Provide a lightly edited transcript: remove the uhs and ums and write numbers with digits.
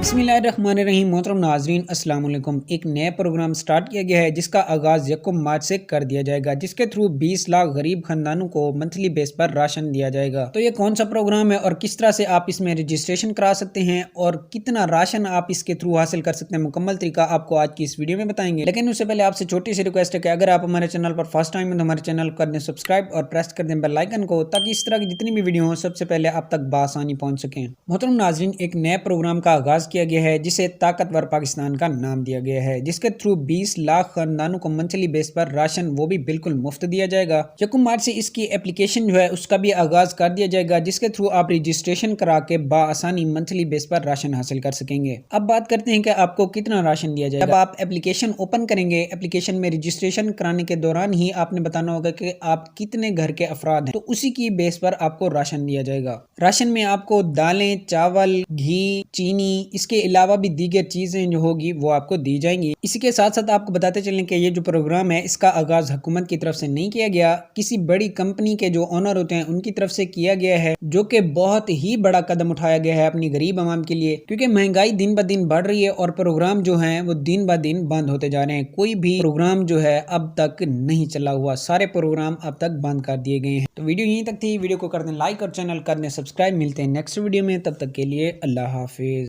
बिस्मिल्लाहिर्रहमानिर्रहीम। मोहतरम नाजरीन अस्सलाम वालेकुम। एक नया प्रोग्राम स्टार्ट किया गया है जिसका आगाज़ 1 मार्च से कर दिया जाएगा, जिसके थ्रू 20 लाख गरीब खानदानों को मंथली बेस पर राशन दिया जाएगा। तो ये कौन सा प्रोग्राम है और किस तरह से आप इसमें रजिस्ट्रेशन करा सकते हैं और कितना राशन आप इसके थ्रू हासिल कर सकते हैं, मुकम्मल तरीका आपको आज की इस वीडियो में बताएंगे। लेकिन उससे पहले आपसे छोटी सी रिक्वेस्ट है कि अगर आप हमारे चैनल पर फर्स्ट टाइम है तो हमारे चैनल कर दें सब्सक्राइब और प्रेस कर दें बेल आइकन को, ताकि इस तरह की जितनी भी वीडियो हो सबसे पहले आप तक बआसानी पहुंच सकें। मोहतरम नाजरीन, एक नए प्रोग्राम का आगाज़ किया गया है जिसे ताकतवर पाकिस्तान का नाम दिया गया है, जिसके थ्रू 20 लाख खानदानों को मंथली बेस पर राशन वो भी बिल्कुल मुफ्त दिया जाएगा। 1 मार्च से इसकी एप्लीकेशन जो है उसका भी आगाज कर दिया जाएगा, जिसके थ्रू आप रजिस्ट्रेशन करा के बाआसानी मंथली बेस पर राशन हासिल कर सकेंगे। अब बात करते हैं कि आपको कितना राशन दिया जाएगा। जब आप एप्लीकेशन ओपन करेंगे, एप्लीकेशन में रजिस्ट्रेशन कराने के दौरान ही आपने बताना होगा कि आप कितने घर के अफराद हैं, तो उसी की बेस पर आपको राशन दिया जाएगा। राशन में आपको दालें, चावल, घी, चीनी, इसके अलावा भी दीगर चीजें जो होगी वो आपको दी जाएंगी। इसी के साथ साथ आपको बताते चलें कि ये जो प्रोग्राम है इसका आगाज हुकूमत की तरफ से नहीं किया गया, किसी बड़ी कंपनी के जो ओनर होते हैं उनकी तरफ से किया गया है, जो कि बहुत ही बड़ा कदम उठाया गया है अपनी गरीब आवाम के लिए, क्योंकि महंगाई दिन ब दिन बढ़ रही है और प्रोग्राम जो है वो दिन ब दिन बंद होते जा रहे हैं। कोई भी प्रोग्राम जो है अब तक नहीं चला हुआ, सारे प्रोग्राम अब तक बंद कर दिए गए हैं। तो वीडियो यहीं तक थी। वीडियो को कर दें लाइक और चैनल कर दें सब्सक्राइब। मिलते हैं नेक्स्ट वीडियो में, तब तक के लिए अल्लाह हाफिज।